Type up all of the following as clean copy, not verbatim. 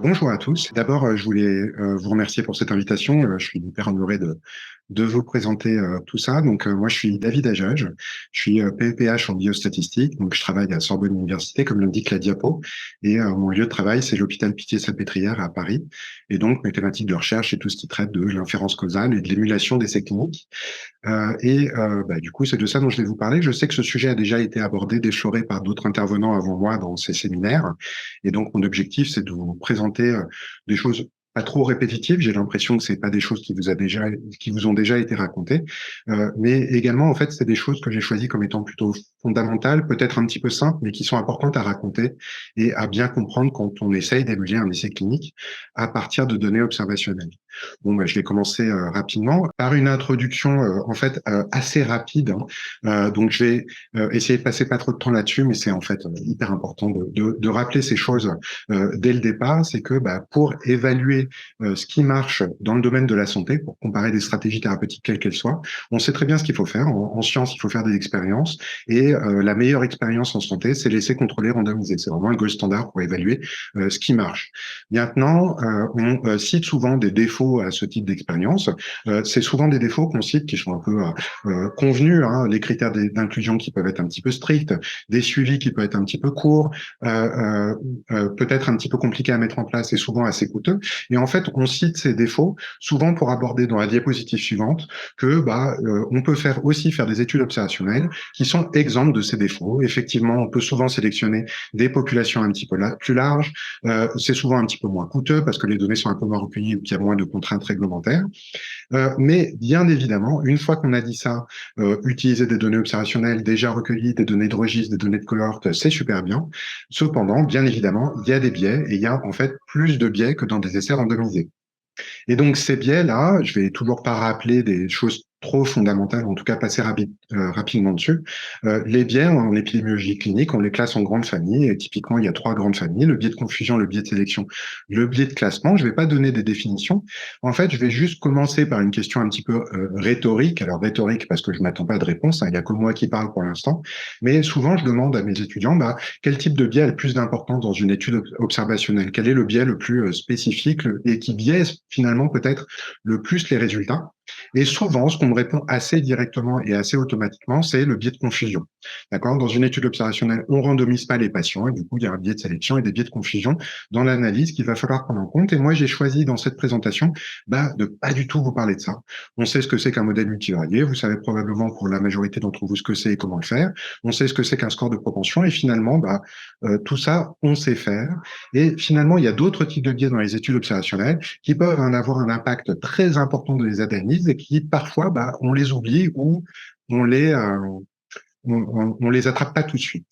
Bonjour à tous. D'abord, je voulais vous remercier pour cette invitation. Je suis hyper honoré de vous présenter tout ça. Donc, moi, je suis David Ajaj. Je suis PEPH en biostatistique. Donc, je travaille à Sorbonne Université, comme l'indique la diapo. Et mon lieu de travail, c'est l'hôpital Pitié-Salpêtrière à Paris. Et donc, mes thématiques de recherche, c'est tout ce qui traite de l'inférence causale et de l'émulation d'essais cliniques. Du coup, c'est de ça dont je vais vous parler. Je sais que ce sujet a déjà été abordé, défloré par d'autres intervenants avant moi dans ces séminaires. Et donc, mon objectif, c'est de vous présenter des choses pas trop répétitives. J'ai l'impression que c'est pas des choses qui vous ont déjà été racontées, mais également, en fait, c'est des choses que j'ai choisies comme étant plutôt fondamentales, peut-être un petit peu simples, mais qui sont importantes à raconter et à bien comprendre quand on essaye d'émuler un essai clinique à partir de données observationnelles. Bon, je vais commencer rapidement par une introduction assez rapide, hein. Donc, je vais essayer de passer pas trop de temps là-dessus, mais c'est en fait hyper important de rappeler ces choses dès le départ. C'est que pour évaluer ce qui marche dans le domaine de la santé, pour comparer des stratégies thérapeutiques quelles qu'elles soient, on sait très bien ce qu'il faut faire. En science, il faut faire des expériences, et la meilleure expérience en santé, c'est l'essai contrôlé randomisé. C'est vraiment le gold standard pour évaluer ce qui marche. Maintenant, on cite souvent des défauts à ce type d'expérience. C'est souvent des défauts qu'on cite qui sont un peu convenus, hein, les critères d'inclusion qui peuvent être un petit peu stricts, des suivis qui peuvent être un petit peu courts, peut-être un petit peu compliqués à mettre en place et souvent assez coûteux. Et en fait, on cite ces défauts souvent pour aborder dans la diapositive suivante que on peut aussi faire des études observationnelles qui sont exemptes de ces défauts. Effectivement, on peut souvent sélectionner des populations un petit peu plus larges. C'est souvent un petit peu moins coûteux parce que les données sont un peu moins recueillies ou qu'il y a moins de contraintes réglementaires. Mais bien évidemment, une fois qu'on a dit ça, utiliser des données observationnelles déjà recueillies, des données de registre, des données de cohorte, c'est super bien. Cependant, bien évidemment, il y a des biais et il y a en fait plus de biais que dans des essais randomisés. Et donc ces biais-là, je vais toujours pas rappeler des choses trop fondamentales, en tout cas passer rapidement dessus. Les biais en épidémiologie clinique, on les classe en grandes familles, et typiquement il y a trois grandes familles: le biais de confusion, le biais de sélection, le biais de classement. Je vais pas donner des définitions. En fait, je vais juste commencer par une question un petit peu rhétorique. Alors rhétorique parce que je m'attends pas de réponse, hein, il y a que moi qui parle pour l'instant, mais souvent je demande à mes étudiants quel type de biais a le plus d'importance dans une étude observationnelle, quel est le biais le plus spécifique et qui biaise finalement peut-être le plus les résultats. Et souvent, ce qu'on me répond assez directement et assez automatiquement, c'est le biais de confusion. D'accord? Dans une étude observationnelle, on randomise pas les patients, et du coup, il y a un biais de sélection et des biais de confusion dans l'analyse qu'il va falloir prendre en compte. Et moi, j'ai choisi dans cette présentation de pas du tout vous parler de ça. On sait ce que c'est qu'un modèle multivarié. Vous savez probablement pour la majorité d'entre vous ce que c'est et comment le faire. On sait ce que c'est qu'un score de propension. Et finalement, tout ça, on sait faire. Et finalement, il y a d'autres types de biais dans les études observationnelles qui peuvent en avoir un impact très important dans les analyses et qui parfois on les oublie ou on les on les attrape pas tout de suite.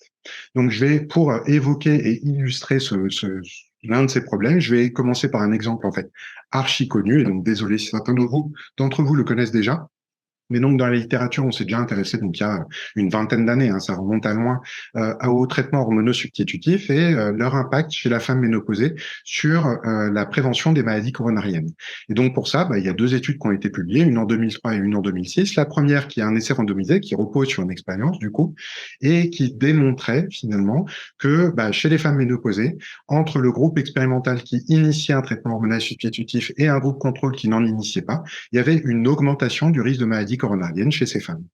Donc je vais pour évoquer et illustrer l'un de ces problèmes, je vais commencer par un exemple en fait archi connu, et donc désolé si certains d'entre vous le connaissent déjà. Mais donc, dans la littérature, on s'est déjà intéressé, donc il y a une vingtaine d'années, hein, ça remonte à loin, au traitement hormono-substitutif et leur impact chez la femme ménopausée sur la prévention des maladies coronariennes. Et donc, pour ça, il y a deux études qui ont été publiées, une en 2003 et une en 2006. La première, qui est un essai randomisé, qui repose sur une expérience, du coup, et qui démontrait finalement que chez les femmes ménopausées, entre le groupe expérimental qui initiait un traitement hormonal substitutif et un groupe contrôle qui n'en initiait pas, il y avait une augmentation du risque de maladie coronarienne chez ces femmes.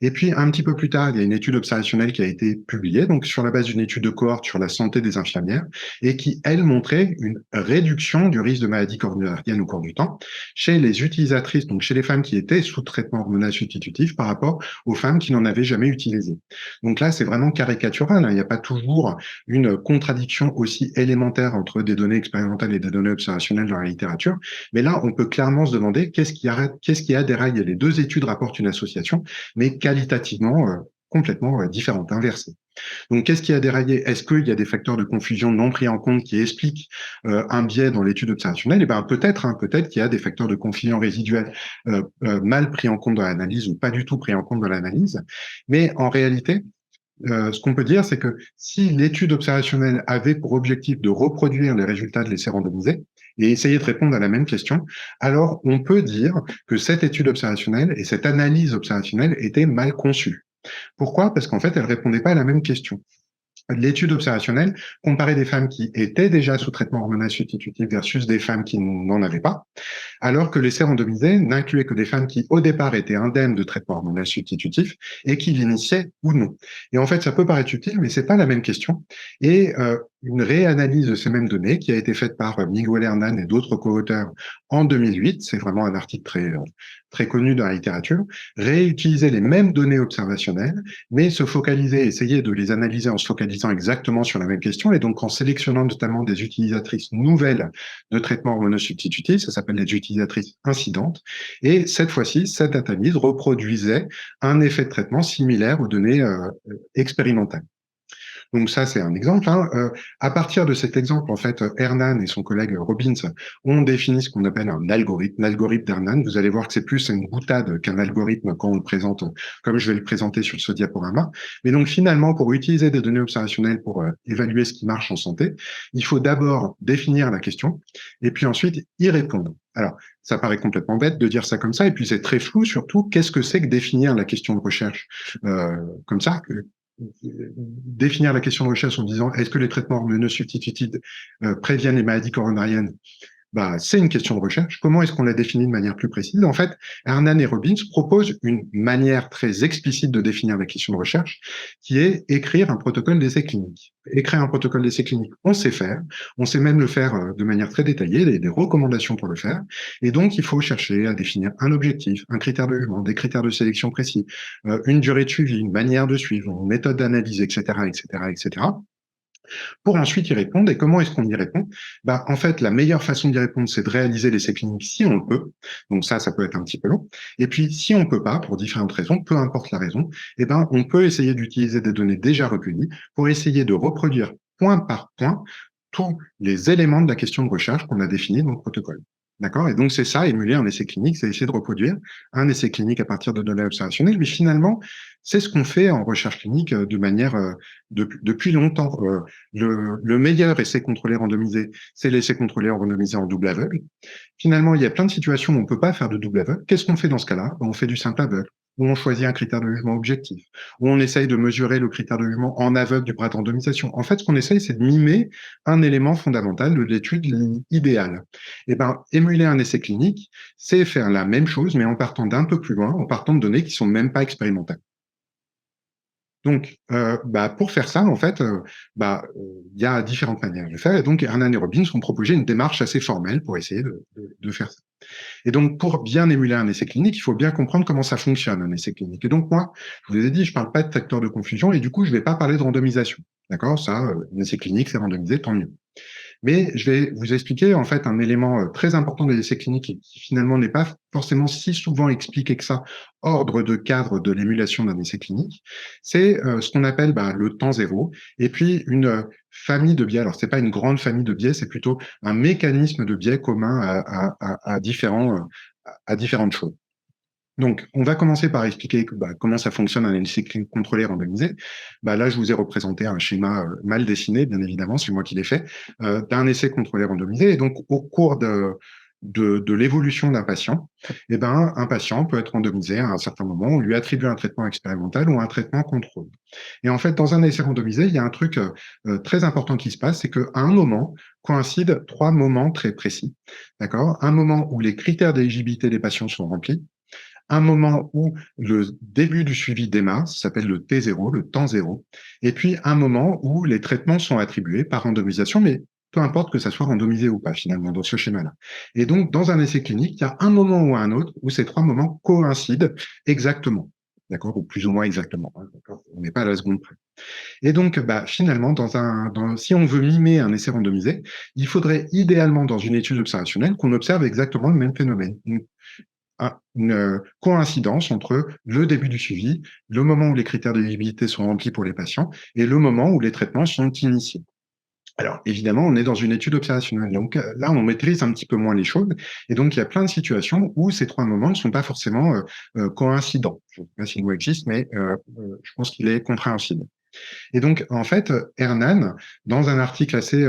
Et puis, un petit peu plus tard, il y a une étude observationnelle qui a été publiée, donc sur la base d'une étude de cohorte sur la santé des infirmières, et qui, elle, montrait une réduction du risque de maladie coronarienne au cours du temps chez les utilisatrices, donc chez les femmes qui étaient sous traitement hormonal substitutif par rapport aux femmes qui n'en avaient jamais utilisé. Donc là, c'est vraiment caricatural, hein. Il n'y a pas toujours une contradiction aussi élémentaire entre des données expérimentales et des données observationnelles dans la littérature. Mais là, on peut clairement se demander qu'est-ce qui a déraillé. Les deux études rapportent une association, mais qualitativement complètement différente, inversée. Donc, qu'est-ce qui a déraillé? Est-ce qu'il y a des facteurs de confusion non pris en compte qui expliquent un biais dans l'étude observationnelle? Eh bien, peut-être, hein, peut-être qu'il y a des facteurs de confusion résiduels mal pris en compte dans l'analyse ou pas du tout pris en compte dans l'analyse. Mais en réalité, ce qu'on peut dire, c'est que si l'étude observationnelle avait pour objectif de reproduire les résultats de l'essai randomisé et essayer de répondre à la même question, alors on peut dire que cette étude observationnelle et cette analyse observationnelle étaient mal conçues. Pourquoi? Parce qu'en fait, elle répondait pas à la même question. L'étude observationnelle comparait des femmes qui étaient déjà sous traitement hormonal substitutif versus des femmes qui n'en avaient pas, alors que l'essai randomisé n'incluait que des femmes qui, au départ, étaient indemnes de traitement hormonal substitutif et qui l'initiaient ou non. Et en fait, ça peut paraître utile, mais c'est pas la même question. Et une réanalyse de ces mêmes données qui a été faite par Miguel Hernan et d'autres co-auteurs en 2008, c'est vraiment un article très connu dans la littérature, réutilisait les mêmes données observationnelles, mais se focaliser, essayer de les analyser en se focalisant exactement sur la même question, et donc en sélectionnant notamment des utilisatrices nouvelles de traitement hormonosubstitutif, ça s'appelle les utilisatrices incidentes, et cette fois-ci, cette analyse reproduisait un effet de traitement similaire aux données expérimentales. Donc ça, c'est un exemple. Hein. À partir de cet exemple, en fait, Hernan et son collègue Robbins ont défini ce qu'on appelle un algorithme, l'algorithme d'Hernan. Vous allez voir que c'est plus une boutade qu'un algorithme quand on le présente, comme je vais le présenter sur ce diaporama. Mais donc finalement, pour utiliser des données observationnelles pour évaluer ce qui marche en santé, il faut d'abord définir la question et puis ensuite y répondre. Alors, ça paraît complètement bête de dire ça comme ça, et puis c'est très flou surtout. Qu'est-ce que c'est que définir la question de recherche comme ça? Définir la question de recherche en disant est-ce que les traitements hormonosubstitutifs préviennent les maladies coronariennes, bah, c'est une question de recherche. Comment est-ce qu'on la définit de manière plus précise? En fait, Hernan et Robbins proposent une manière très explicite de définir la question de recherche, qui est écrire un protocole d'essai clinique. Écrire un protocole d'essai clinique, on sait faire. On sait même le faire de manière très détaillée, des recommandations pour le faire. Et donc, il faut chercher à définir un objectif, un critère de jugement, des critères de sélection précis, une durée de suivi, une manière de suivre, une méthode d'analyse, etc., etc., etc., pour ensuite y répondre. Et comment est-ce qu'on y répond? Bah, en fait, la meilleure façon d'y répondre, c'est de réaliser l'essai clinique si on le peut. Donc ça peut être un petit peu long. Et puis, si on ne peut pas, pour différentes raisons, peu importe la raison, eh ben, on peut essayer d'utiliser des données déjà recueillies pour essayer de reproduire point par point tous les éléments de la question de recherche qu'on a définis dans le protocole. D'accord? Et donc, c'est ça, émuler un essai clinique, c'est essayer de reproduire un essai clinique à partir de données observationnelles. Mais finalement, c'est ce qu'on fait en recherche clinique de manière depuis longtemps. Le meilleur essai contrôlé randomisé, c'est l'essai contrôlé randomisé en double aveugle. Finalement, il y a plein de situations où on ne peut pas faire de double aveugle. Qu'est-ce qu'on fait dans ce cas-là? On fait du simple aveugle, où on choisit un critère de jugement objectif, où on essaye de mesurer le critère de jugement en aveugle du bras de randomisation. En fait, ce qu'on essaye, c'est de mimer un élément fondamental de l'étude idéale. Et ben, émuler un essai clinique, c'est faire la même chose, mais en partant d'un peu plus loin, en partant de données qui sont même pas expérimentales. Donc, pour faire ça, en fait, il y a différentes manières de le faire. Et donc, Hernan et Robbins ont proposé une démarche assez formelle pour essayer de faire ça. Et donc, pour bien émuler un essai clinique, il faut bien comprendre comment ça fonctionne, un essai clinique. Et donc, moi, je vous ai dit, je parle pas de facteur de confusion, et du coup, je vais pas parler de randomisation. D'accord? Ça, un essai clinique, c'est randomisé, tant mieux. Mais je vais vous expliquer en fait un élément très important des essais cliniques et qui finalement n'est pas forcément si souvent expliqué que ça, ordre de cadre de l'émulation d'un essai clinique. C'est ce qu'on appelle le temps zéro et puis une famille de biais. Alors c'est pas une grande famille de biais, c'est plutôt un mécanisme de biais commun à différentes choses. Donc, on va commencer par expliquer comment ça fonctionne un essai clinique contrôlé randomisé. Là, je vous ai représenté un schéma mal dessiné, bien évidemment, c'est moi qui l'ai fait, d'un essai contrôlé randomisé. Et donc, au cours de l'évolution d'un patient, un patient peut être randomisé à un certain moment, on lui attribue un traitement expérimental ou un traitement contrôle. Et en fait, dans un essai randomisé, il y a un truc très important qui se passe, c'est qu'à un moment, coïncident trois moments très précis. D'accord? Un moment où les critères d'éligibilité des patients sont remplis, un moment où le début du suivi démarre, ça s'appelle le T0, le temps zéro, et puis un moment où les traitements sont attribués par randomisation, mais peu importe que ça soit randomisé ou pas, finalement, dans ce schéma-là. Et donc, dans un essai clinique, il y a un moment ou un autre où ces trois moments coïncident exactement. D'accord? Ou plus ou moins exactement. Hein, on n'est pas à la seconde près. Et donc, finalement, si on veut mimer un essai randomisé, il faudrait idéalement, dans une étude observationnelle, qu'on observe exactement le même phénomène. Une coïncidence entre le début du suivi, le moment où les critères d'éligibilité sont remplis pour les patients et le moment où les traitements sont initiés. Alors, évidemment, on est dans une étude observationnelle. Donc là, on maîtrise un petit peu moins les choses. Et donc, il y a plein de situations où ces trois moments ne sont pas forcément coïncidents. Je ne sais pas si le mot existe, mais je pense qu'il est compréhensible. Et donc, en fait, Hernan, dans un article assez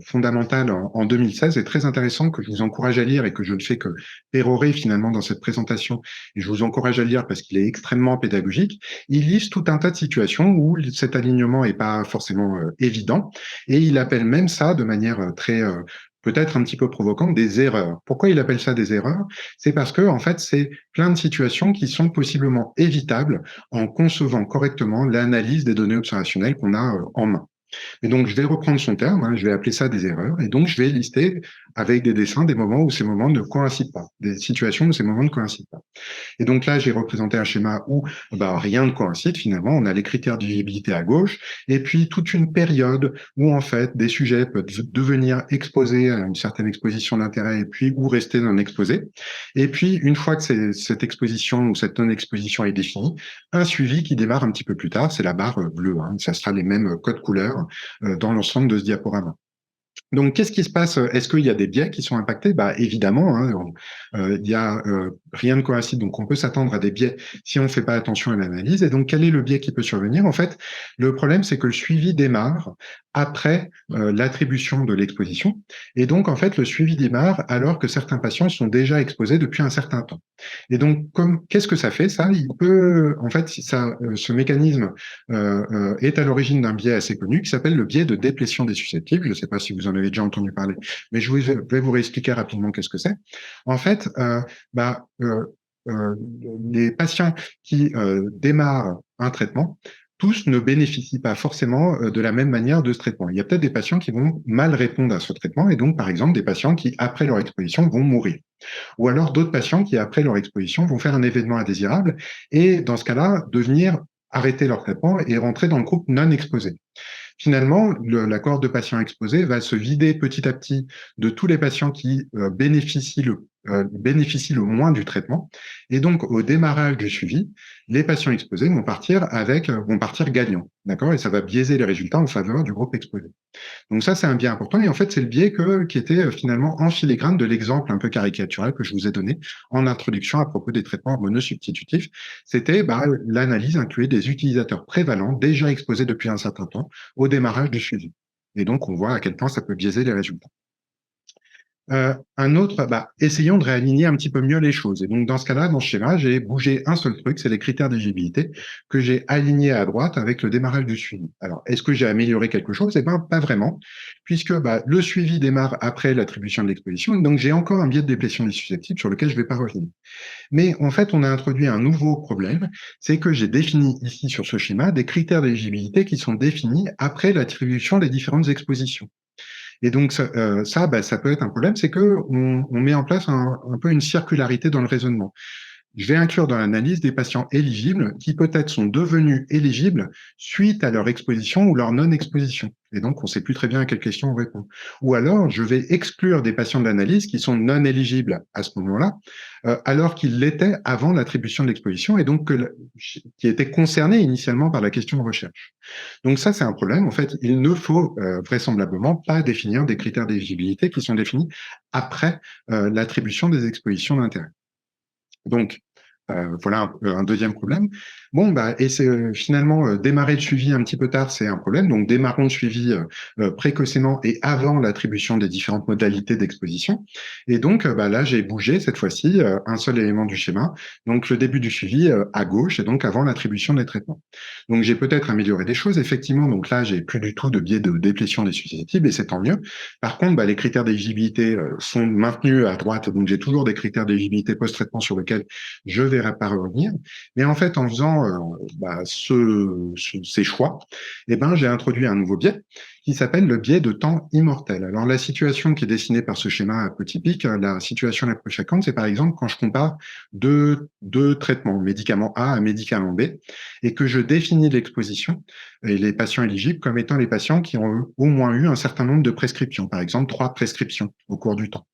fondamental en 2016, et très intéressant, que je vous encourage à lire et que je ne fais que pérorer finalement dans cette présentation, et je vous encourage à le lire parce qu'il est extrêmement pédagogique, il liste tout un tas de situations où cet alignement est pas forcément évident, et il appelle même ça de manière très peut-être un petit peu provocante, des erreurs. Pourquoi il appelle ça des erreurs? C'est parce que, en fait, c'est plein de situations qui sont possiblement évitables en concevant correctement l'analyse des données observationnelles qu'on a en main. Et donc, je vais reprendre son terme, hein, je vais appeler ça des erreurs, et donc je vais lister avec des dessins des moments où ces moments ne coïncident pas, des situations où ces moments ne coïncident pas. Et donc là, j'ai représenté un schéma où bah, rien ne coïncide finalement. On a les critères d'éligibilité à gauche et puis toute une période où en fait des sujets peuvent devenir exposés à une certaine exposition d'intérêt et puis ou rester non exposés. Et puis une fois que cette exposition ou cette non-exposition est définie, un suivi qui démarre un petit peu plus tard, c'est la barre bleue. Hein. Ça sera les mêmes codes couleurs dans l'ensemble de ce diaporama. Donc, qu'est-ce qui se passe? Est-ce qu'il y a des biais qui sont impactés? Bah, évidemment, hein, il y a rien ne coïncide, donc on peut s'attendre à des biais si on ne fait pas attention à l'analyse. Et donc, quel est le biais qui peut survenir? En fait, le problème, c'est que le suivi démarre après l'attribution de l'exposition. Et donc, en fait, le suivi démarre alors que certains patients sont déjà exposés depuis un certain temps. Et donc, qu'est-ce que ça fait, ça? Il peut, en fait, ce mécanisme est à l'origine d'un biais assez connu qui s'appelle le biais de déplétion des susceptibles. Je ne sais pas si vous en avez déjà entendu parler, mais je vais vous réexpliquer rapidement qu'est-ce que c'est. En fait, euh, les patients qui démarrent un traitement, tous ne bénéficient pas forcément de la même manière de ce traitement. Il y a peut-être des patients qui vont mal répondre à ce traitement et donc, par exemple, des patients qui, après leur exposition, vont mourir. Ou alors d'autres patients qui, après leur exposition, vont faire un événement indésirable et, dans ce cas-là, devenir arrêter leur traitement et rentrer dans le groupe non exposé. Finalement, la cohorte de patients exposés va se vider petit à petit de tous les patients qui bénéficient le moins du traitement. Et donc, au démarrage du suivi, les patients exposés vont partir gagnants. D'accord? Et ça va biaiser les résultats en faveur du groupe exposé. Donc ça, c'est un biais important. Et en fait, c'est le biais qui était finalement en filigrane de l'exemple un peu caricatural que je vous ai donné en introduction à propos des traitements hormonosubstitutifs. C'était l'analyse incluait des utilisateurs prévalents déjà exposés depuis un certain temps au démarrage du suivi. Et donc, on voit à quel point ça peut biaiser les résultats. Un autre, essayons de réaligner un petit peu mieux les choses. Et donc, dans ce cas-là, dans ce schéma, j'ai bougé un seul truc, c'est les critères d'éligibilité que j'ai alignés à droite avec le démarrage du suivi. Alors, est-ce que j'ai amélioré quelque chose? Eh bien, pas vraiment, puisque le suivi démarre après l'attribution de l'exposition. Donc, j'ai encore un biais de déplétion des susceptibles sur lequel je ne vais pas revenir. Mais en fait, on a introduit un nouveau problème, c'est que j'ai défini ici sur ce schéma des critères d'éligibilité qui sont définis après l'attribution des différentes expositions. Et donc ça peut être un problème, c'est que on met en place un peu une circularité dans le raisonnement. Je vais inclure dans l'analyse des patients éligibles qui peut-être sont devenus éligibles suite à leur exposition ou leur non-exposition. Et donc, on ne sait plus très bien à quelle question on répond. Ou alors, je vais exclure des patients de l'analyse qui sont non éligibles à ce moment-là, alors qu'ils l'étaient avant l'attribution de l'exposition et donc qui étaient concernés initialement par la question de recherche. Donc ça, c'est un problème. En fait, il ne faut vraisemblablement pas définir des critères d'éligibilité qui sont définis après l'attribution des expositions d'intérêt. Donc, voilà un deuxième problème. Bon, et c'est finalement démarrer le suivi un petit peu tard, c'est un problème. Donc, démarrons le suivi précocement et avant l'attribution des différentes modalités d'exposition. Et donc, là, j'ai bougé cette fois-ci un seul élément du schéma. Donc, le début du suivi à gauche et donc avant l'attribution des traitements. Donc, j'ai peut-être amélioré des choses, effectivement. Donc là, j'ai plus du tout de biais de déplétion des susceptibles et c'est tant mieux. Par contre, les critères d'éligibilité sont maintenus à droite. Donc, j'ai toujours des critères d'éligibilité post-traitement sur lesquels je vais pas revenir. Mais en fait, en faisant ces choix, j'ai introduit un nouveau biais qui s'appelle le biais de temps immortel. Alors, la situation qui est dessinée par ce schéma un peu typique, la situation la plus fréquente, c'est par exemple quand je compare deux traitements, médicament A à médicament B, et que je définis l'exposition et les patients éligibles comme étant les patients qui ont au moins eu un certain nombre de prescriptions, par exemple 3 prescriptions au cours du temps.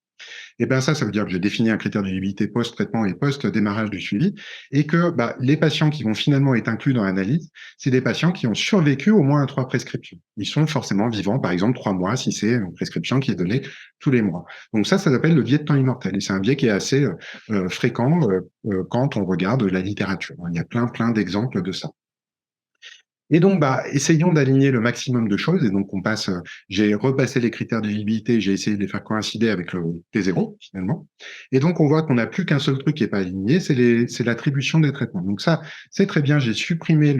Et bien ça veut dire que j'ai défini un critère d'éligibilité post-traitement et post-démarrage du suivi, et que les patients qui vont finalement être inclus dans l'analyse, c'est des patients qui ont survécu au moins à 3 prescriptions. Ils sont forcément vivants, par exemple, 3 mois, si c'est une prescription qui est donnée tous les mois. Donc ça s'appelle le biais de temps immortel, et c'est un biais qui est assez fréquent quand on regarde la littérature. Il y a plein d'exemples de ça. Et donc, essayons d'aligner le maximum de choses. Et donc, j'ai repassé les critères d'éligibilité, j'ai essayé de les faire coïncider avec le T0, finalement. Et donc, on voit qu'on n'a plus qu'un seul truc qui n'est pas aligné, c'est l'attribution des traitements. Donc ça, c'est très bien. J'ai supprimé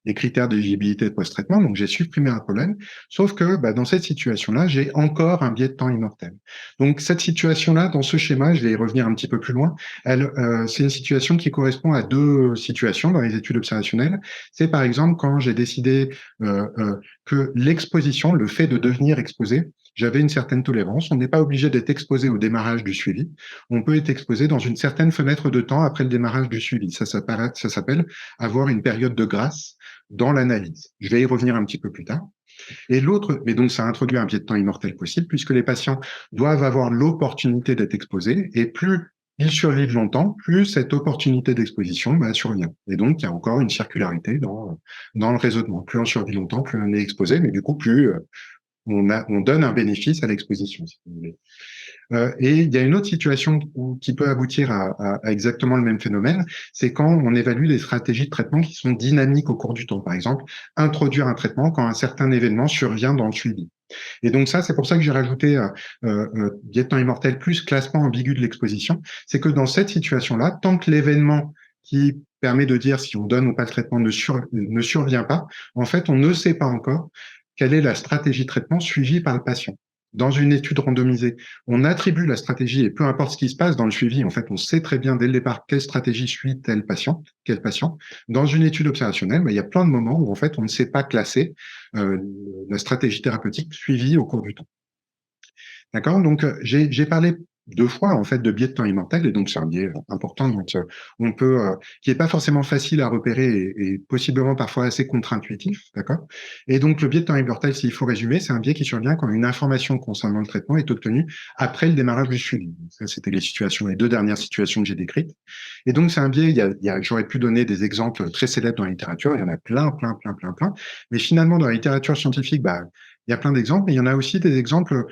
les critères d'éligibilité de post-traitement. Donc, j'ai supprimé un problème. Sauf que, dans cette situation-là, j'ai encore un biais de temps immortel. Donc, cette situation-là, dans ce schéma, je vais y revenir un petit peu plus loin. C'est une situation qui correspond à deux situations dans les études observationnelles. C'est par exemple quand j'ai décidé que l'exposition, le fait de devenir exposé, j'avais une certaine tolérance. On n'est pas obligé d'être exposé au démarrage du suivi. On peut être exposé dans une certaine fenêtre de temps après le démarrage du suivi. Ça s'appelle avoir une période de grâce dans l'analyse. Je vais y revenir un petit peu plus tard. Et l'autre, mais donc ça introduit un biais de temps immortel possible, puisque les patients doivent avoir l'opportunité d'être exposés, et plus ils survivent longtemps, plus cette opportunité d'exposition survient. Et donc, il y a encore une circularité dans le raisonnement. Plus on survit longtemps, plus on est exposé, mais du coup, plus on donne un bénéfice à l'exposition, si vous voulez. Et il y a une autre situation qui peut aboutir à exactement le même phénomène, c'est quand on évalue des stratégies de traitement qui sont dynamiques au cours du temps. Par exemple, introduire un traitement quand un certain événement survient dans le suivi. Et donc ça, c'est pour ça que j'ai rajouté biais de temps immortel plus classement ambigu de l'exposition. C'est que dans cette situation-là, tant que l'événement qui permet de dire si on donne ou pas le traitement ne survient pas, en fait, on ne sait pas encore quelle est la stratégie de traitement suivie par le patient. Dans une étude randomisée, on attribue la stratégie et peu importe ce qui se passe dans le suivi, en fait, on sait très bien dès le départ quelle stratégie suit tel patient, quel patient. Dans une étude observationnelle, il y a plein de moments où en fait, on ne sait pas classer la stratégie thérapeutique suivie au cours du temps. D'accord? Donc, j'ai parlé deux fois en fait de biais de temps immortel, et donc c'est un biais important, donc on peut qui est pas forcément facile à repérer et possiblement parfois assez contre-intuitif, d'accord? Et donc le biais de temps immortel, s'il faut résumer, c'est un biais qui survient quand une information concernant le traitement est obtenue après le démarrage du suivi. Ça, c'était les deux dernières situations que j'ai décrites. Et donc c'est un biais, j'aurais pu donner des exemples très célèbres dans la littérature, il y en a plein, plein, plein, plein, plein, mais finalement dans la littérature scientifique, il y a plein d'exemples, mais il y en a aussi des exemples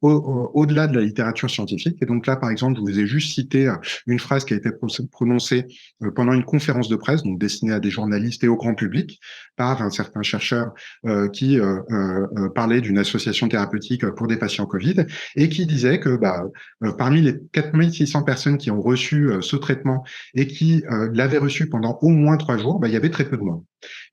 au-delà de la littérature scientifique. Et donc là, par exemple, je vous ai juste cité une phrase qui a été prononcée pendant une conférence de presse, donc destinée à des journalistes et au grand public, par un certain chercheur qui parlait d'une association thérapeutique pour des patients Covid et qui disait que parmi les 4600 personnes qui ont reçu ce traitement et qui l'avaient reçu pendant au moins 3 jours, il y avait très peu de morts.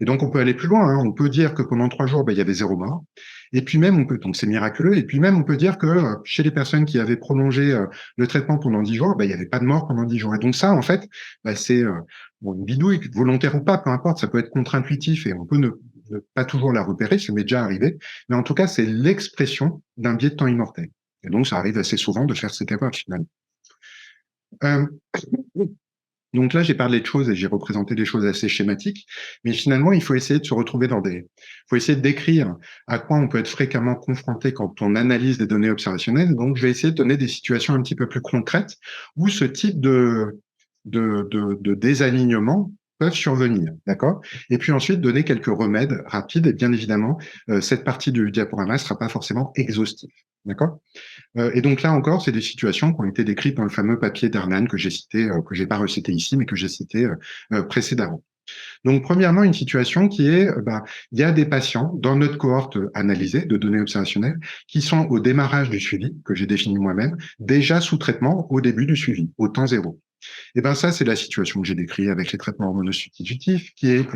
Et donc, on peut aller plus loin. Hein. On peut dire que pendant 3 jours, il y avait 0 mort. Et puis même, donc c'est miraculeux. Et puis même, on peut dire que chez les personnes qui avaient prolongé le traitement pendant 10 jours, il n'y avait pas de mort pendant 10 jours. Et donc ça, en fait, c'est une bidouille, volontaire ou pas, peu importe. Ça peut être contre-intuitif et on peut ne pas toujours la repérer. Ça m'est déjà arrivé. Mais en tout cas, c'est l'expression d'un biais de temps immortel. Et donc, ça arrive assez souvent de faire cette erreur finalement. Donc là, j'ai parlé de choses et j'ai représenté des choses assez schématiques, mais finalement, il faut essayer de se retrouver faut essayer de décrire à quoi on peut être fréquemment confronté quand on analyse des données observationnelles. Donc, je vais essayer de donner des situations un petit peu plus concrètes où ce type de désalignement peuvent survenir, d'accord? Et puis ensuite, donner quelques remèdes rapides. Et bien évidemment, cette partie du diaporama ne sera pas forcément exhaustive, d'accord? Et donc là encore, c'est des situations qui ont été décrites dans le fameux papier d'Hernan que j'ai cité, que j'ai pas recité ici, mais que j'ai cité précédemment. Donc, premièrement, une situation qui est, il y a des patients dans notre cohorte analysée de données observationnelles qui sont au démarrage du suivi, que j'ai défini moi-même, déjà sous traitement au début du suivi, au temps zéro. Et ben ça, c'est la situation que j'ai décrite avec les traitements hormonosubstitutifs, qui est,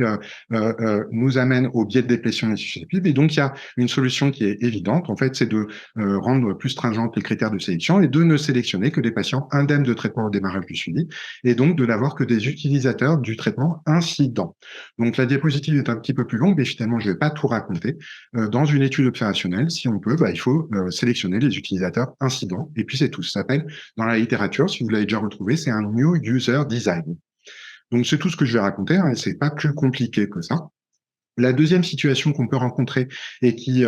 nous amène au biais de déplétion des susceptibles. Et donc, il y a une solution qui est évidente. En fait, c'est de rendre plus stringentes les critères de sélection et de ne sélectionner que des patients indemnes de traitement au démarrage du suivi, et donc de n'avoir que des utilisateurs du traitement incident. Donc, la diapositive est un petit peu plus longue, mais finalement, je ne vais pas tout raconter. Dans une étude opérationnelle, si on peut, il faut sélectionner les utilisateurs incidents. Et puis, c'est tout. Ça s'appelle, dans la littérature, si vous l'avez déjà retrouvé, c'est un New User Design. Donc, c'est tout ce que je vais raconter, hein, et c'est pas plus compliqué que ça. La deuxième situation qu'on peut rencontrer et qui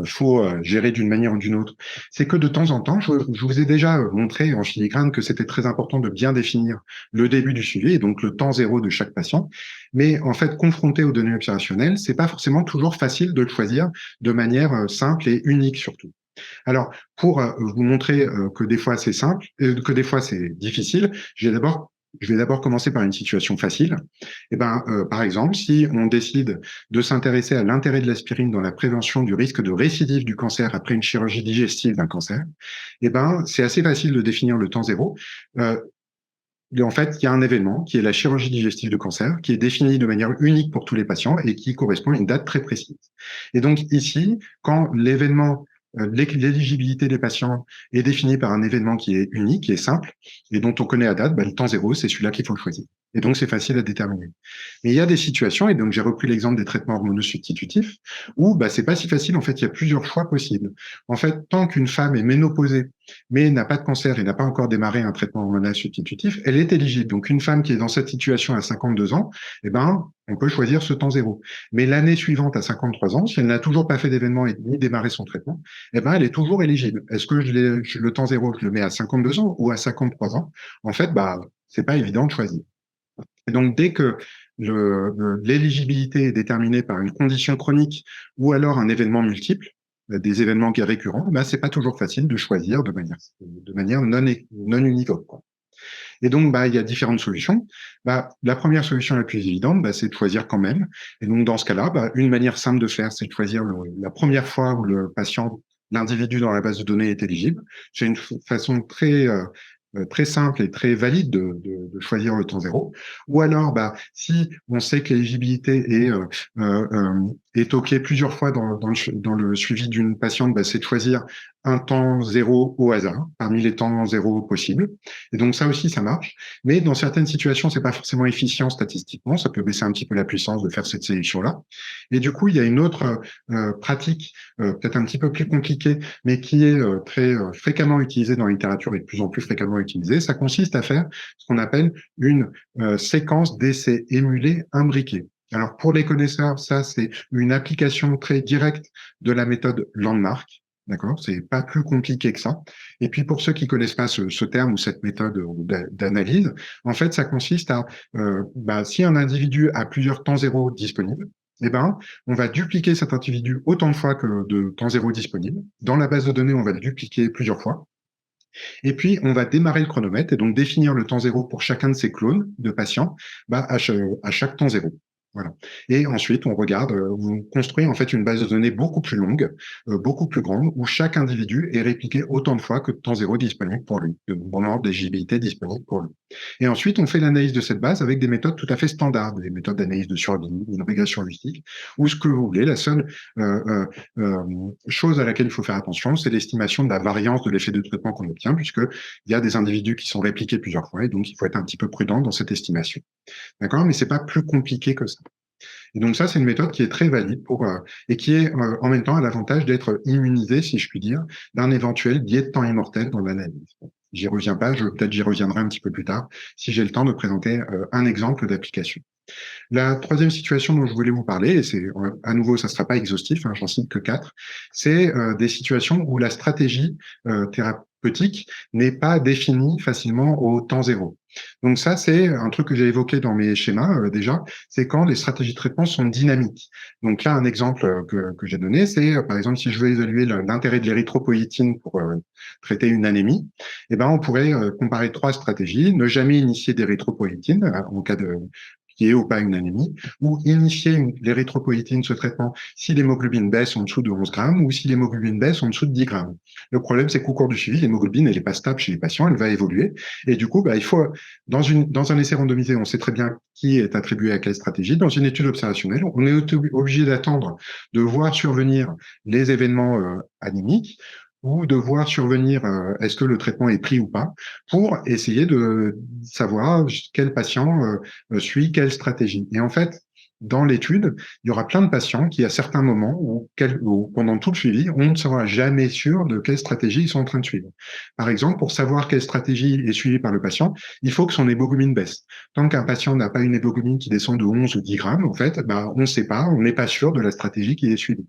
faut gérer d'une manière ou d'une autre, c'est que de temps en temps, je vous ai déjà montré en filigrane que c'était très important de bien définir le début du suivi et donc le temps zéro de chaque patient. Mais en fait, confronté aux données opérationnelles, c'est pas forcément toujours facile de le choisir de manière simple et unique surtout. Alors, pour vous montrer que des fois c'est simple, que des fois c'est difficile, je vais d'abord Je vais d'abord commencer par une situation facile. Par exemple, si on décide de s'intéresser à l'intérêt de l'aspirine dans la prévention du risque de récidive du cancer après une chirurgie digestive d'un cancer, c'est assez facile de définir le temps zéro. Euh, et en fait, il y a un événement qui est la chirurgie digestive de cancer, qui est défini de manière unique pour tous les patients et qui correspond à une date très précise. Et donc ici, quand l'éligibilité des patients est définie par un événement qui est unique, qui est simple, et dont on connaît la date, le temps zéro, c'est celui-là qu'il faut choisir. Et donc, c'est facile à déterminer. Mais il y a des situations, et donc j'ai repris l'exemple des traitements hormonaux-substitutifs, où c'est pas si facile, en fait, il y a plusieurs choix possibles. En fait, tant qu'une femme est ménopausée, mais n'a pas de cancer et n'a pas encore démarré un traitement hormonal substitutif, elle est éligible. Donc, une femme qui est dans cette situation à 52 ans, on peut choisir ce temps zéro. Mais l'année suivante, à 53 ans, si elle n'a toujours pas fait d'événement et ni démarré son traitement, elle est toujours éligible. Est-ce que le temps zéro, je le mets à 52 ans ou à 53 ans? En fait, c'est pas évident de choisir. Et donc, dès que l'éligibilité est déterminée par une condition chronique ou alors un événement multiple, des événements qui sont récurrents, c'est pas toujours facile de choisir de manière non univoque, quoi. Et donc, il y a différentes solutions. La première solution la plus évidente, c'est de choisir quand même. Et donc, dans ce cas-là, une manière simple de faire, c'est de choisir la première fois où l'individu dans la base de données est éligible. C'est une façon très simple et très valide de choisir le temps zéro. Ou alors, si on sait que l'éligibilité est toquée plusieurs fois dans le suivi d'une patiente, c'est de choisir un temps zéro au hasard, parmi les temps zéro possibles. Et donc ça aussi, ça marche. Mais dans certaines situations, c'est pas forcément efficient statistiquement. Ça peut baisser un petit peu la puissance de faire cette sélection-là. Et du coup, il y a une autre pratique, peut-être un petit peu plus compliquée, mais qui est très fréquemment utilisée dans la littérature et de plus en plus fréquemment utilisée. Ça consiste à faire ce qu'on appelle une séquence d'essais émulés imbriqués. Alors, pour les connaisseurs, ça, c'est une application très directe de la méthode Landmark. D'accord? C'est pas plus compliqué que ça. Et puis, pour ceux qui connaissent pas ce terme ou cette méthode d'analyse, en fait, ça consiste à, si un individu a plusieurs temps zéro disponibles, on va dupliquer cet individu autant de fois que de temps zéro disponible. Dans la base de données, on va le dupliquer plusieurs fois. Et puis, on va démarrer le chronomètre et donc définir le temps zéro pour chacun de ces clones de patients à chaque temps zéro. Voilà. Et ensuite, on regarde, on construit en fait une base de données beaucoup plus longue, beaucoup plus grande, où chaque individu est répliqué autant de fois que de temps zéro disponible pour lui, de moment d'éligibilité disponible pour lui. Et ensuite, on fait l'analyse de cette base avec des méthodes tout à fait standards, des méthodes d'analyse de survie, une régression logistique, ou ce que vous voulez. La seule chose à laquelle il faut faire attention, c'est l'estimation de la variance de l'effet de traitement qu'on obtient, puisqu'il y a des individus qui sont répliqués plusieurs fois, et donc il faut être un petit peu prudent dans cette estimation. D'accord? Mais c'est pas plus compliqué que ça. Et donc ça, c'est une méthode qui est très valide et qui est en même temps à l'avantage d'être immunisé, si je puis dire, d'un éventuel biais de temps immortel dans l'analyse. J'y reviens pas, peut-être j'y reviendrai un petit peu plus tard, si j'ai le temps de présenter un exemple d'application. La troisième situation dont je voulais vous parler, et c'est à nouveau, ça ne sera pas exhaustif, j'en cite que 4, c'est des situations où la stratégie thérapeutique n'est pas définie facilement au temps zéro. Donc ça, c'est un truc que j'ai évoqué dans mes schémas déjà, c'est quand les stratégies de traitement sont dynamiques. Donc là, un exemple que j'ai donné, c'est par exemple si je veux évaluer l'intérêt de l'érythropoïétine pour traiter une anémie, on pourrait comparer 3 stratégies, ne jamais initier d'érythropoïétine en cas de qui est ou pas une anémie, ou initier l'érythropoïétine, ce traitement, si l'hémoglobine baisse en dessous de 11 grammes ou si l'hémoglobine baisse en dessous de 10 grammes. Le problème, c'est qu'au cours du suivi, l'hémoglobine, elle n'est pas stable chez les patients, elle va évoluer. Et du coup, il faut, dans un essai randomisé, on sait très bien qui est attribué à quelle stratégie. Dans une étude observationnelle, on est obligé d'attendre de voir survenir les événements anémiques ou de voir survenir est-ce que le traitement est pris ou pas, pour essayer de savoir quel patient suit quelle stratégie. Et en fait, dans l'étude, il y aura plein de patients qui, à certains moments ou pendant tout le suivi, on ne sera jamais sûr de quelle stratégie ils sont en train de suivre. Par exemple, pour savoir quelle stratégie est suivie par le patient, il faut que son hémoglobine baisse. Tant qu'un patient n'a pas une hémoglobine qui descend de 11 ou 10 grammes, en fait, on ne sait pas, on n'est pas sûr de la stratégie qui est suivie.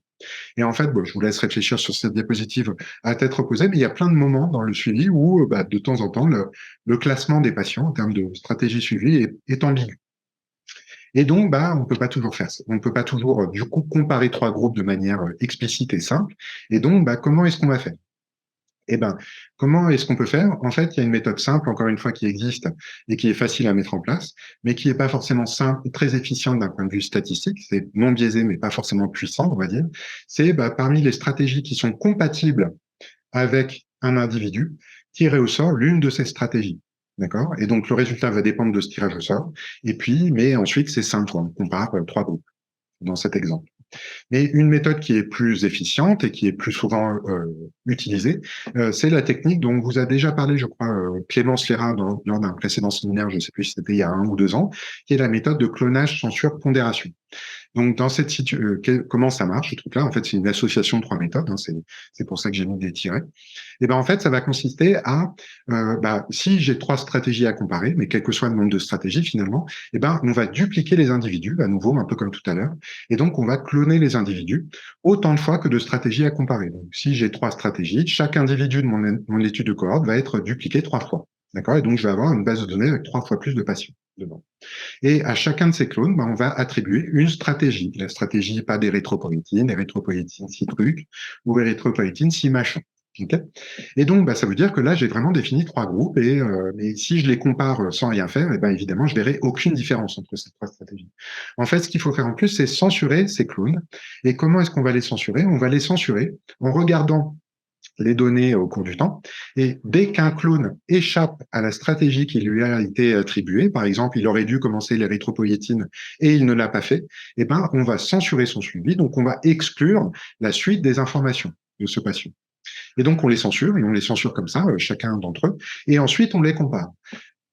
Et en fait, je vous laisse réfléchir sur cette diapositive à tête reposée, mais il y a plein de moments dans le suivi où, de temps en temps, le classement des patients en termes de stratégie suivie est ambigu. Et donc, on ne peut pas toujours faire ça. On ne peut pas toujours, du coup, comparer 3 groupes de manière explicite et simple. Et donc, comment est-ce qu'on va faire? Eh ben, comment est-ce qu'on peut faire? En fait, il y a une méthode simple, encore une fois, qui existe et qui est facile à mettre en place, mais qui n'est pas forcément simple, très efficiente d'un point de vue statistique. C'est non biaisé, mais pas forcément puissant, on va dire. C'est parmi les stratégies qui sont compatibles avec un individu, tirer au sort l'une de ces stratégies. D'accord? Et donc, le résultat va dépendre de ce tirage au sort. Et puis, mais ensuite, c'est simple. On compare trois groupes dans cet exemple. Mais une méthode qui est plus efficiente et qui est plus souvent utilisée, c'est la technique dont vous a déjà parlé, je crois, Clémence Léra lors d'un précédent séminaire, je ne sais plus si c'était il y a 1 ou 2 ans, qui est la méthode de clonage, censure, pondération. Donc, dans cette situation, comment ça marche, ce truc-là? En fait, c'est une association de 3 méthodes. Hein, c'est pour ça que j'ai mis des tirets. Et ben, en fait, ça va consister à, si j'ai 3 stratégies à comparer, mais quel que soit le nombre de stratégies finalement, et ben, on va dupliquer les individus, à nouveau, un peu comme tout à l'heure. Et donc, on va cloner les individus autant de fois que de stratégies à comparer. Donc, si j'ai 3 stratégies, chaque individu de mon étude de cohorte va être dupliqué 3 fois. D'accord? Et donc, je vais avoir une base de données avec 3 fois plus de patients dedans. Et à chacun de ces clones, on va attribuer une stratégie. La stratégie, pas d'érythropoïétine, érythropoïétine si truc, ou érythropoïétine si machin. Okay, et donc, ça veut dire que là, j'ai vraiment défini 3 groupes et si je les compare sans rien faire, et ben, évidemment, je verrai aucune différence entre ces 3 stratégies. En fait, ce qu'il faut faire en plus, c'est censurer ces clones. Et comment est-ce qu'on va les censurer? On va les censurer en regardant les données au cours du temps. Et dès qu'un clone échappe à la stratégie qui lui a été attribuée, par exemple, il aurait dû commencer l'érythropoïétine et il ne l'a pas fait, eh ben, on va censurer son suivi. Donc, on va exclure la suite des informations de ce patient. Et donc, on les censure, et on les censure comme ça, chacun d'entre eux, et ensuite, on les compare.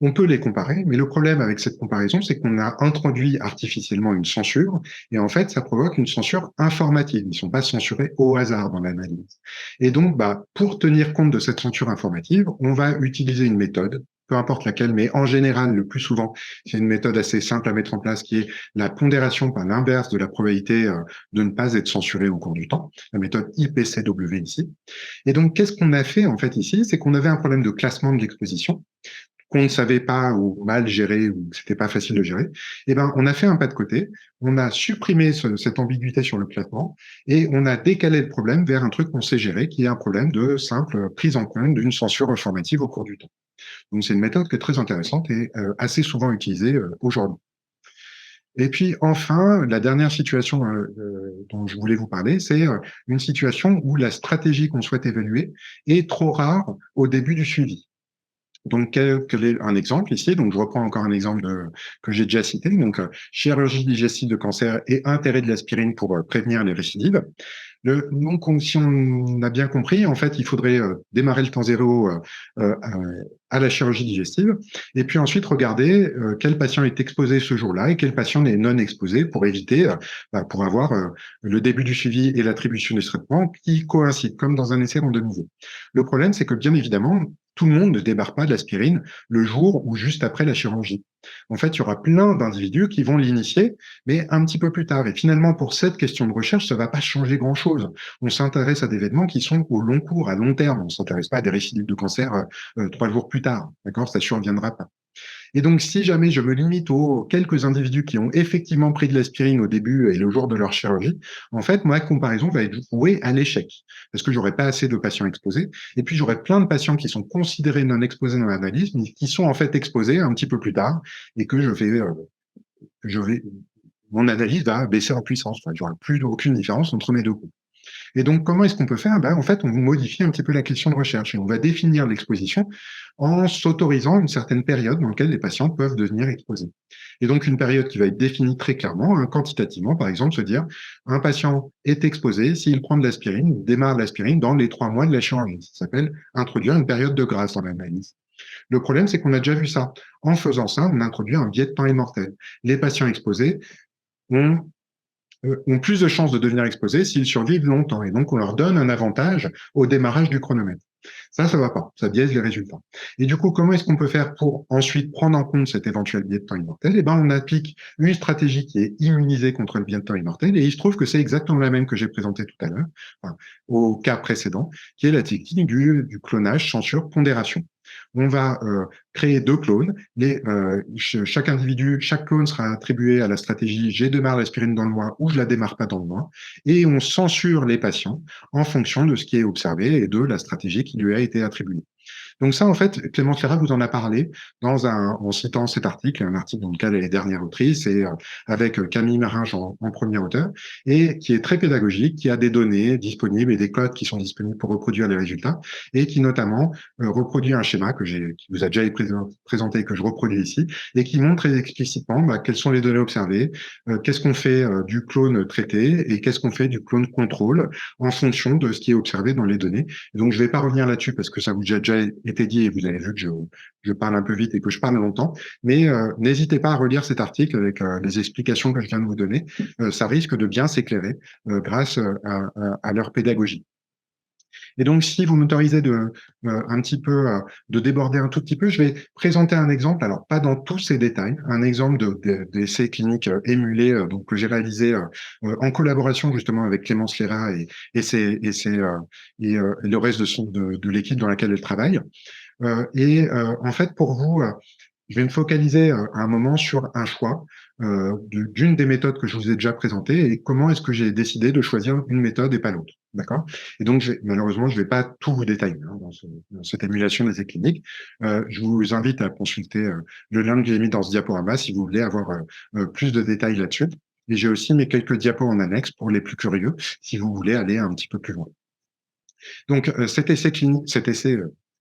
On peut les comparer, mais le problème avec cette comparaison, c'est qu'on a introduit artificiellement une censure, et en fait, ça provoque une censure informative. Ils ne sont pas censurés au hasard dans l'analyse. Et donc, pour tenir compte de cette censure informative, on va utiliser une méthode, peu importe laquelle, mais en général, le plus souvent, c'est une méthode assez simple à mettre en place, qui est la pondération par l'inverse de la probabilité de ne pas être censuré au cours du temps, la méthode IPCW ici. Et donc, qu'est-ce qu'on a fait en fait ici? C'est qu'on avait un problème de classement de l'exposition qu'on ne savait pas ou mal gérer ou que c'était pas facile de gérer. Eh ben, on a fait un pas de côté, on a supprimé cette ambiguïté sur le classement et on a décalé le problème vers un truc qu'on sait gérer, qui est un problème de simple prise en compte d'une censure informative au cours du temps. Donc, c'est une méthode qui est très intéressante et assez souvent utilisée aujourd'hui. Et puis enfin, la dernière situation dont je voulais vous parler, c'est une situation où la stratégie qu'on souhaite évaluer est trop rare au début du suivi. Donc, quel est un exemple ici? Donc, je reprends encore un exemple que j'ai déjà cité. Donc, chirurgie digestive de cancer et intérêt de l'aspirine pour prévenir les récidives. Donc, si on a bien compris, en fait, il faudrait démarrer le temps zéro euh, à la chirurgie digestive et puis ensuite regarder quel patient est exposé ce jour-là et quel patient n'est non exposé pour éviter, pour avoir le début du suivi et l'attribution du traitement qui coïncident, comme dans un essai randomisé. Le problème, c'est que bien évidemment, tout le monde ne débarque pas de l'aspirine le jour ou juste après la chirurgie. En fait, il y aura plein d'individus qui vont l'initier, mais un petit peu plus tard. Et finalement, pour cette question de recherche, ça ne va pas changer grand-chose. On s'intéresse à des événements qui sont au long cours, à long terme. On ne s'intéresse pas à des récidives de cancer 3 jours plus tard. D'accord? Ça ne surviendra pas. Et donc, si jamais je me limite aux quelques individus qui ont effectivement pris de l'aspirine au début et le jour de leur chirurgie, en fait, ma comparaison va être vouée à l'échec parce que j'aurai pas assez de patients exposés. Et puis, j'aurai plein de patients qui sont considérés non exposés dans l'analyse, mais qui sont en fait exposés un petit peu plus tard et que je vais, mon analyse va baisser en puissance. Enfin, il n'y aura plus aucune différence entre mes deux groupes. Et donc, comment est-ce qu'on peut faire? En fait, on modifie un petit peu la question de recherche et on va définir l'exposition en s'autorisant une certaine période dans laquelle les patients peuvent devenir exposés. Et donc, une période qui va être définie très clairement, quantitativement, par exemple, se dire, un patient est exposé s'il prend de l'aspirine, démarre l'aspirine dans les 3 mois de la chirurgie. Ça s'appelle introduire une période de grâce dans l'analyse. Le problème, c'est qu'on a déjà vu ça. En faisant ça, on introduit un biais de temps immortel. Les patients exposés ont plus de chances de devenir exposés s'ils survivent longtemps. Et donc, on leur donne un avantage au démarrage du chronomètre. Ça va pas. Ça biaise les résultats. Et du coup, comment est-ce qu'on peut faire pour ensuite prendre en compte cet éventuel biais de temps immortel? On applique une stratégie qui est immunisée contre le biais de temps immortel. Et il se trouve que c'est exactement la même que j'ai présentée tout à l'heure, au cas précédent, qui est la technique du clonage, censure, pondération. On va créer 2 clones. Chaque individu, chaque clone sera attribué à la stratégie j'ai démarre l'aspirine dans le mois ou je la démarre pas dans le mois. Et on censure les patients en fonction de ce qui est observé et de la stratégie qui lui a été attribuée. Donc ça, en fait, Clémence Léra vous en a parlé en citant cet article, un article dans lequel elle est dernière autrice, et avec Camille Maringe en premier auteur, et qui est très pédagogique, qui a des données disponibles et des codes qui sont disponibles pour reproduire les résultats, et qui notamment reproduit un schéma qui vous a déjà été présenté, que je reproduis ici, et qui montre très explicitement quelles sont les données observées, qu'est-ce qu'on fait du clone traité, et qu'est-ce qu'on fait du clone contrôle en fonction de ce qui est observé dans les données. Donc, je ne vais pas revenir là-dessus parce que ça vous a déjà été dit et vous avez vu que je parle un peu vite et que je parle longtemps. Mais n'hésitez pas à relire cet article avec les explications que je viens de vous donner. Ça risque de bien s'éclairer grâce à leur pédagogie. Et donc, si vous m'autorisez un petit peu de déborder un tout petit peu, je vais présenter un exemple, alors pas dans tous ces détails, un exemple d'essai clinique émulé donc que j'ai réalisé en collaboration justement avec Clémence Léra et le reste de l'équipe dans laquelle elle travaille. En fait, pour vous, je vais me focaliser à un moment sur un choix d'une des méthodes que je vous ai déjà présentées et comment est-ce que j'ai décidé de choisir une méthode et pas l'autre. D'accord? Et donc, malheureusement, je ne vais pas tout vous détailler dans cette émulation d'essais cliniques. Je vous invite à consulter le lien que j'ai mis dans ce diaporama si vous voulez avoir plus de détails là-dessus. Et j'ai aussi mes quelques diapos en annexe pour les plus curieux si vous voulez aller un petit peu plus loin. Donc, cet essai clinique, cet essai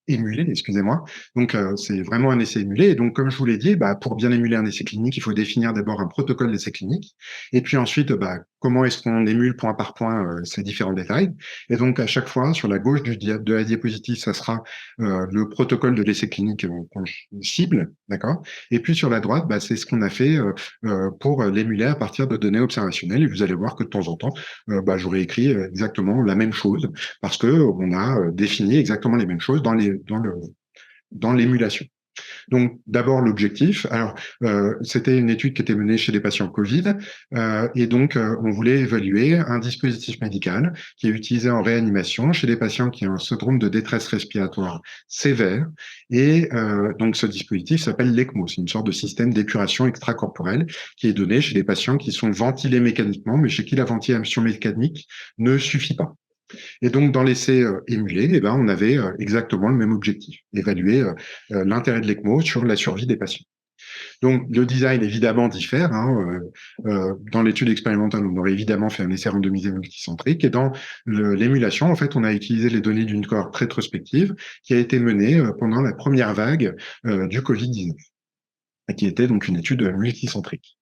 émulé, excusez-moi. Donc, c'est vraiment un essai émulé. Et donc, comme je vous l'ai dit, pour bien émuler un essai clinique, il faut définir d'abord un protocole d'essai clinique. Et puis ensuite, comment est-ce qu'on émule point par point ces différents détails. Et donc, à chaque fois, sur la gauche de la diapositive, ça sera le protocole de l'essai clinique qu'on cible, d'accord. Et puis sur la droite, c'est ce qu'on a fait pour l'émuler à partir de données observationnelles. Et vous allez voir que de temps en temps, j'aurais écrit exactement la même chose parce que on a défini exactement les mêmes choses dans l'émulation. Donc, d'abord, l'objectif. Alors, c'était une étude qui était menée chez des patients Covid. Et donc, on voulait évaluer un dispositif médical qui est utilisé en réanimation chez des patients qui ont un syndrome de détresse respiratoire sévère. Et donc, ce dispositif s'appelle l'ECMO. C'est une sorte de système d'épuration extracorporelle qui est donné chez des patients qui sont ventilés mécaniquement, mais chez qui la ventilation mécanique ne suffit pas. Et donc, dans l'essai émulé, on avait exactement le même objectif, évaluer l'intérêt de l'ECMO sur la survie des patients. Donc, le design, évidemment, diffère. Dans l'étude expérimentale, on aurait évidemment fait un essai randomisé multicentrique. Et dans l'émulation, en fait, on a utilisé les données d'une cohorte rétrospective qui a été menée pendant la première vague du Covid-19, qui était donc une étude multicentrique.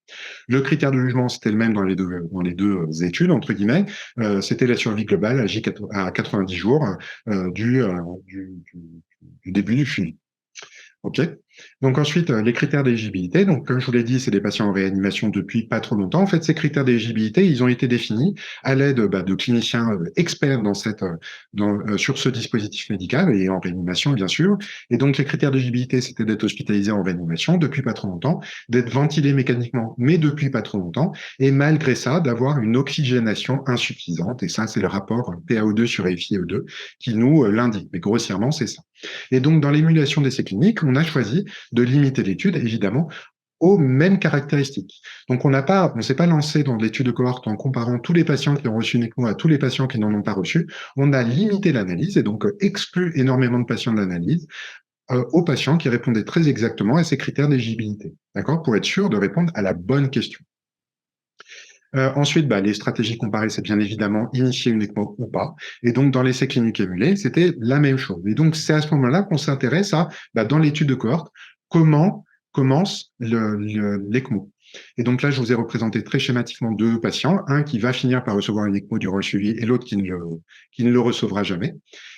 Le critère de jugement, c'était le même dans les deux études, entre guillemets. C'était la survie globale à 90 jours du début du suivi. OK. Donc ensuite, les critères d'éligibilité. Donc, comme je vous l'ai dit, c'est des patients en réanimation depuis pas trop longtemps. En fait, ces critères d'éligibilité, ils ont été définis à l'aide de cliniciens experts sur ce dispositif médical et en réanimation, bien sûr. Et donc, les critères d'éligibilité, c'était d'être hospitalisé en réanimation depuis pas trop longtemps, d'être ventilé mécaniquement, mais depuis pas trop longtemps, et malgré ça, d'avoir une oxygénation insuffisante. Et ça, c'est le rapport PaO2 sur FiO2 qui nous l'indique. Mais grossièrement, c'est ça. Et donc, dans l'émulation d'essais cliniques, on a choisi de limiter l'étude, évidemment, aux mêmes caractéristiques. Donc, on ne s'est pas lancé dans l'étude de cohorte en comparant tous les patients qui ont reçu une ECMO à tous les patients qui n'en ont pas reçu. On a limité l'analyse et donc exclu énormément de patients de l'analyse aux patients qui répondaient très exactement à ces critères d'éligibilité, d'accord, pour être sûr de répondre à la bonne question. Ensuite, les stratégies comparées, c'est bien évidemment initier une ECMO ou pas. Et donc, dans l'essai clinique émulé, c'était la même chose. Et donc, c'est à ce moment-là qu'on s'intéresse à, dans l'étude de cohorte, comment commence l'ECMO. Et donc là, je vous ai représenté très schématiquement 2 patients, un qui va finir par recevoir une ECMO durant le suivi et l'autre qui ne le recevra jamais.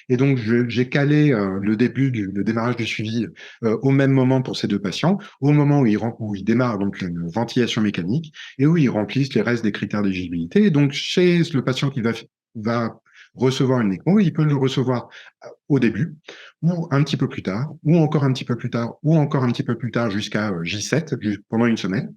Et donc, j'ai calé le démarrage du suivi au même moment pour ces 2 patients, au moment où ils démarrent donc une ventilation mécanique et où ils remplissent les restes des critères d'éligibilité. Et donc, chez le patient qui va recevoir une ECMO, il peut le recevoir au début, ou un petit peu plus tard, ou encore un petit peu plus tard, ou encore un petit peu plus tard jusqu'à J7, pendant une semaine.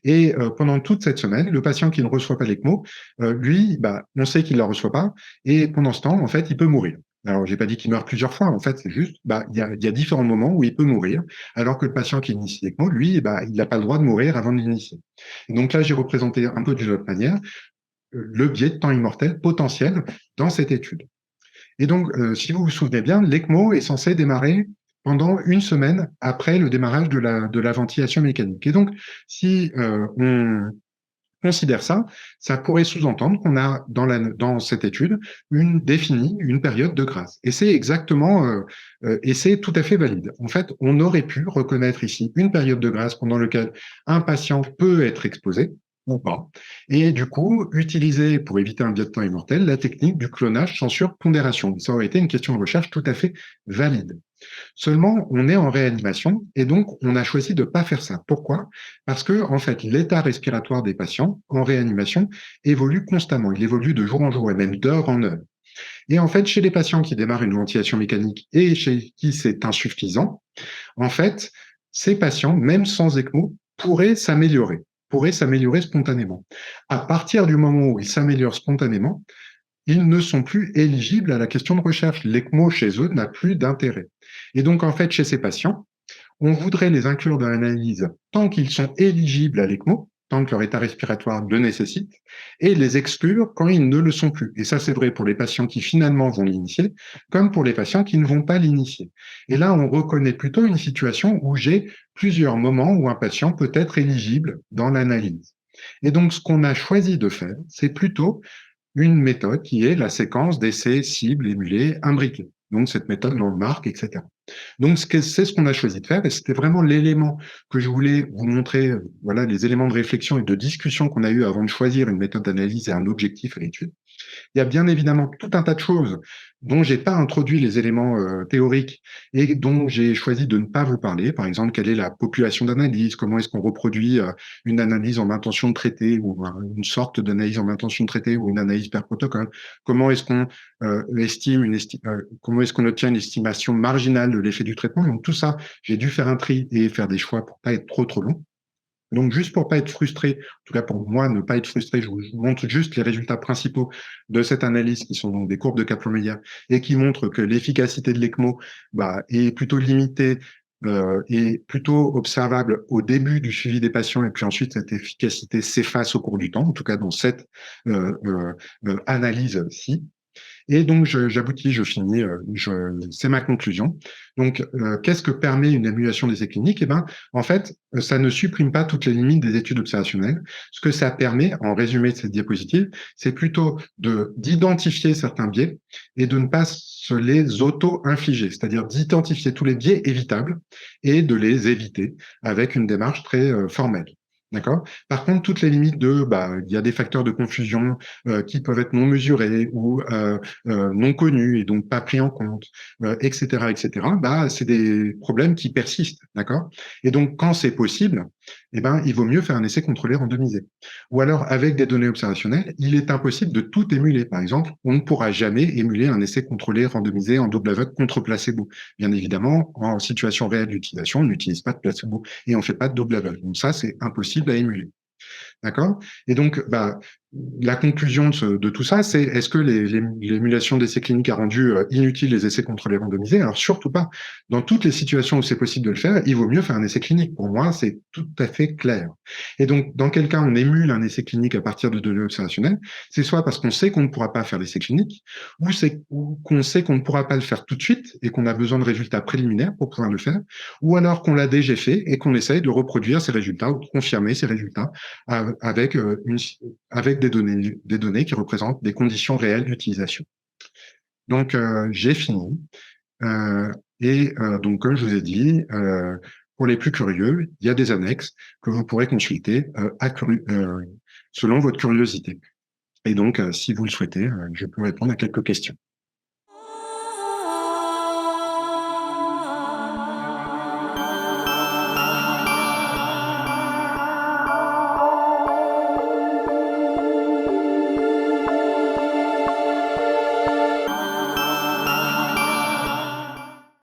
Et pendant toute cette semaine, le patient qui ne reçoit pas l'ECMO, lui, on sait qu'il ne la reçoit pas, et pendant ce temps, en fait, il peut mourir. Alors, j'ai pas dit qu'il meurt plusieurs fois. En fait, c'est juste, il y a différents moments où il peut mourir, alors que le patient qui initie l'ECMO, lui, il n'a pas le droit de mourir avant de l'initier. Et donc là, j'ai représenté un peu d'une autre manière le biais de temps immortel potentiel dans cette étude. Et donc, si vous vous souvenez bien, l'ECMO est censé démarrer pendant une semaine après le démarrage de la ventilation mécanique. Et donc, si on considère ça, ça pourrait sous-entendre qu'on a dans cette étude définie une période de grâce. Et c'est et c'est tout à fait valide. En fait, on aurait pu reconnaître ici une période de grâce pendant laquelle un patient peut être exposé ou pas. Et du coup, utiliser, pour éviter un biais de temps immortel, la technique du clonage sans surpondération. Ça aurait été une question de recherche tout à fait valide. Seulement, on est en réanimation et donc on a choisi de ne pas faire ça. Pourquoi? Parce que, en fait, l'état respiratoire des patients en réanimation évolue constamment. Il évolue de jour en jour et même d'heure en heure. Et en fait, chez les patients qui démarrent une ventilation mécanique et chez qui c'est insuffisant, en fait, ces patients, même sans ECMO, pourraient s'améliorer spontanément. À partir du moment où ils s'améliorent spontanément, ils ne sont plus éligibles à la question de recherche. L'ECMO chez eux n'a plus d'intérêt. Et donc, en fait, chez ces patients, on voudrait les inclure dans l'analyse tant qu'ils sont éligibles à l'ECMO, tant que leur état respiratoire le nécessite, et les exclure quand ils ne le sont plus. Et ça, c'est vrai pour les patients qui finalement vont l'initier, comme pour les patients qui ne vont pas l'initier. Et là, on reconnaît plutôt une situation où j'ai plusieurs moments où un patient peut être éligible dans l'analyse. Et donc, ce qu'on a choisi de faire, c'est plutôt une méthode qui est la séquence d'essais cibles, émulés, imbriqués. Donc, cette méthode dans le marque, etc. Donc, c'est ce qu'on a choisi de faire et c'était vraiment l'élément que je voulais vous montrer, voilà, les éléments de réflexion et de discussion qu'on a eu avant de choisir une méthode d'analyse et un objectif à l'étude. Il y a bien évidemment tout un tas de choses dont j'ai pas introduit les éléments théoriques et dont j'ai choisi de ne pas vous parler. Par exemple, quelle est la population d'analyse? Comment est-ce qu'on reproduit une analyse en intention de traiter ou une sorte d'analyse en intention de traiter ou une analyse per protocole? Comment est-ce qu'on comment est-ce qu'on obtient une estimation marginale de l'effet du traitement? Donc tout ça, j'ai dû faire un tri et faire des choix pour pas être trop long. Donc, juste pour pas être frustré, en tout cas pour moi, ne pas être frustré, je vous montre juste les résultats principaux de cette analyse qui sont donc des courbes de Kaplan-Meier et qui montrent que l'efficacité de l'ECMO est plutôt limitée et plutôt observable au début du suivi des patients et puis ensuite cette efficacité s'efface au cours du temps, en tout cas dans cette analyse-ci. Et donc, j'aboutis, je finis, c'est ma conclusion. Donc, qu'est-ce que permet une émulation d'essais cliniques? Eh ben, en fait, ça ne supprime pas toutes les limites des études observationnelles. Ce que ça permet, en résumé de cette diapositive, c'est plutôt d'identifier certains biais et de ne pas se les auto-infliger, c'est-à-dire d'identifier tous les biais évitables et de les éviter avec une démarche très formelle. D'accord. Par contre, toutes les limites il y a des facteurs de confusion qui peuvent être non mesurés ou non connus et donc pas pris en compte, etc., etc. C'est des problèmes qui persistent, d'accord. Et donc, quand c'est possible, il vaut mieux faire un essai contrôlé randomisé. Ou alors, avec des données observationnelles, il est impossible de tout émuler. Par exemple, on ne pourra jamais émuler un essai contrôlé randomisé en double aveugle contre placebo. Bien évidemment, en situation réelle d'utilisation, on n'utilise pas de placebo et on ne fait pas de double aveugle. Donc ça, c'est impossible à émuler. D'accord. Et donc, la conclusion de tout ça, c'est est-ce que l'émulation d'essais cliniques a rendu inutiles les essais contrôlés randomisés? Alors, surtout pas. Dans toutes les situations où c'est possible de le faire, il vaut mieux faire un essai clinique. Pour moi, c'est tout à fait clair. Et donc, dans quel cas on émule un essai clinique à partir de données observationnelles? C'est soit parce qu'on sait qu'on ne pourra pas faire l'essai clinique, ou qu'on sait qu'on ne pourra pas le faire tout de suite et qu'on a besoin de résultats préliminaires pour pouvoir le faire, ou alors qu'on l'a déjà fait et qu'on essaye de reproduire ces résultats ou de confirmer ces résultats avec des données qui représentent des conditions réelles d'utilisation. Donc, j'ai fini. Donc, comme je vous ai dit, pour les plus curieux, il y a des annexes que vous pourrez consulter selon votre curiosité. Et donc, si vous le souhaitez, je peux répondre à quelques questions.